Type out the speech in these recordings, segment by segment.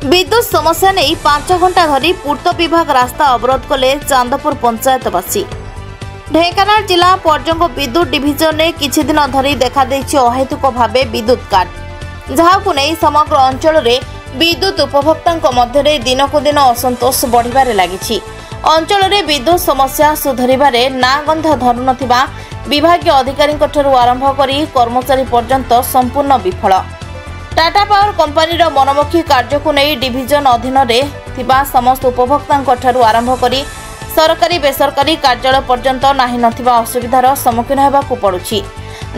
विद्युत समस्या नहीं 5 घंटा धरी पूर्त विभाग रास्ता अवरोध कले चांदपुर पंचायतवासी। ढेंकानाल जिला पर्जंग विद्युत डिविजन में किछि दिन धरी देखा देछि अहेतुक भावे विद्युत काट, जहाकु नै समग्र अंचल रे विद्युत उपभोक्तांक मध्यरे दिनकु दिन असंतोष बढ़िबारे लागिछि। अंचल रे विद्युत समस्या सुधरिबारे ना गंध धरु नथिबा विभागीय अधिकारींक ठरू आरंभ करी कर्मचारी पर्यंत संपूर्ण विफल। टाटा पावर कंपनी मनमुखी कार्य को नहीं डिविजन अधीन में समस्त उपभोक्तांक ठरू आरंभ करी सरकारी बेसरकारी कार्यालय पर्यंत नाही नथिबा असुविधार सम्मुखीन हेबाकु पड़ुछि,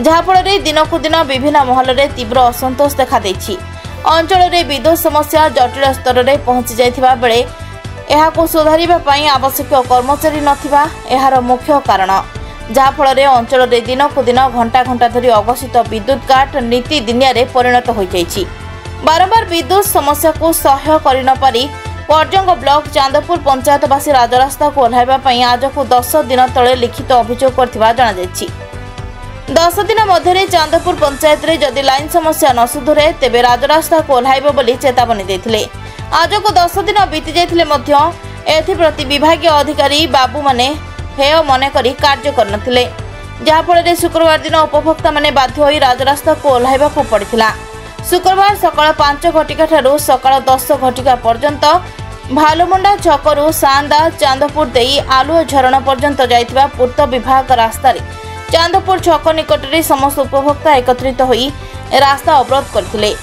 जहाफल दिनकु दिन विभिन्न महल में तीव्र असंतोष देखा देछि। अंचल में विद्युत समस्या जटिल स्तर में पहुंची जाइथिबा बेले एहाकु सुधारिबा पई आवश्यक कर्मचारी नथिबा एहार मुख्य कारण, जहाफल अंचल में दिनकु दिन घंटा घंटा धरी अघोषित विद्युत काट नीति दिनिया परिणत हो जाइछि। बारंबार विद्युत समस्या को सह्य कर न पारी पर्जंग ब्लॉक चांदपुर पंचायतवासी राजरास्ता को ओह्लाइबा पई आज को 10 दिन तले लिखित अभियोग करथिबा जणा जाइछि। 10 दिन मध्य चांदपुर पंचायत रे जदि लाइन समस्या न सुधरे तेबे राजरास्ता को ओह्लाइबो बोली चेतावनी देथिले। आज को 10 दिन बीती जाइथिले मध्य एथिप्रति विभागीय अधिकारी बाबू माने हेय मन करी कार्य करनथिले, जहाफल शुक्रवार दिन उपभोक्ता माने बाध्य होई राजरास्ता को ओह्लाइबाकु पड़िथिला। शुक्रवार सकाळ 5 घटिका ठारू सकाळ 10 घटिका पर्यंत भालुमुंडा छकरू सांदा चांदपुर देई आलुओ झरण पर्यंत जाइथिबा पूर्त विभाग रास्ता रे चांदपुर छक निकट रे समस्त उपभोक्ता एकत्रित होई रास्ता अवरोध करथिले।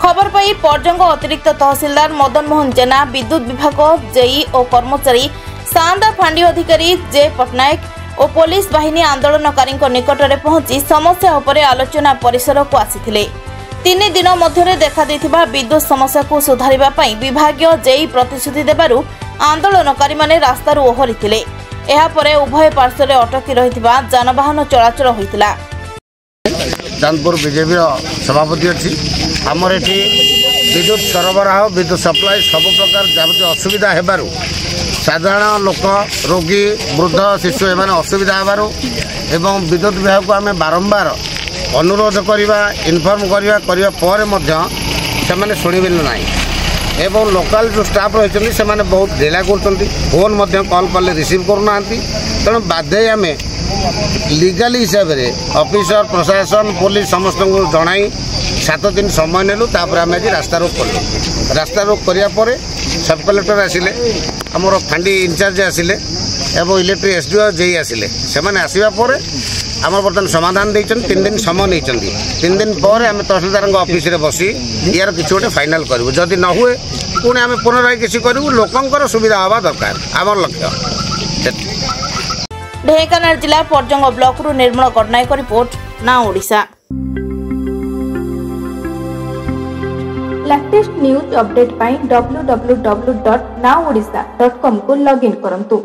खबर पाई पर्जंग अतिरिक्त तहसीलदार मदन मोहन जेना, विद्युत विभाग जेई और कर्मचारी सांदा फांडी अधिकारी जे पटनायक और पुलिस बाहिनी आंदोलनकारी निकट में पहुंची समस्या उपरे आलोचना परिसर को आसीथिले। 3 दिन मध्य देखा देथिबा विद्युत समस्या को सुधारिबा पई विभागीय जेई प्रतिश्रुति देबारु आंदोलनकारी माने रास्तारू ओहरिथिले। एहा परे उभय पार्श्व रे अटकी रहिथिबा जानवाहन चलाचल होइतिला। चांदपुर बीजेपी सभापति अच्छी आमर एटी विद्युत सरबराह विद्युत सप्लाई सब प्रकार जबत असुविधा हेबारु साधारण लोक रोगी वृद्ध शिशु एमाने असुविधा हेबारु एवं विद्युत विभाग को आम बारंबार अनुरोध करवा इनफर्म करवा पर मध्य से शुणवे ना एवं लोकल जो स्टाफ रही से बहुत ढिला कर फोन कॉल कले रिसीव करना तेणु बाध्य आम लीगली हिसाब से ऑफिसर प्रशासन पुलिस समस्त को जनाई 7 दिन समय नेलु तापर आम आज रास्ता रोक कलु। रास्ता रोक करापर सब कलेक्टर आसिले आमर फांडी इनचार्ज आसिले एवं इलेक्ट्रिक एसडीओ जेई आसिले से आसवा पर आम बर्तमान समाधान देइछन 3 दिन समय नहीं 3 दिन पर आम तहसीलदार ऑफिस रे बसी यार किसी गोटे फाइनाल करूँ जदि न हुए पुणी आम पुनराय किसी करूँ लोकंकर सुविधा हवा दरकार आमर लक्ष्य। ढेंकानाल जिला पर्जंग ब्लॉक रु निर्मल पटनायक रिपोर्ट ना ओडिशा। लेटेस्ट न्यूज अपडेट पाई www.naodisha.com को लॉगिन करंतु।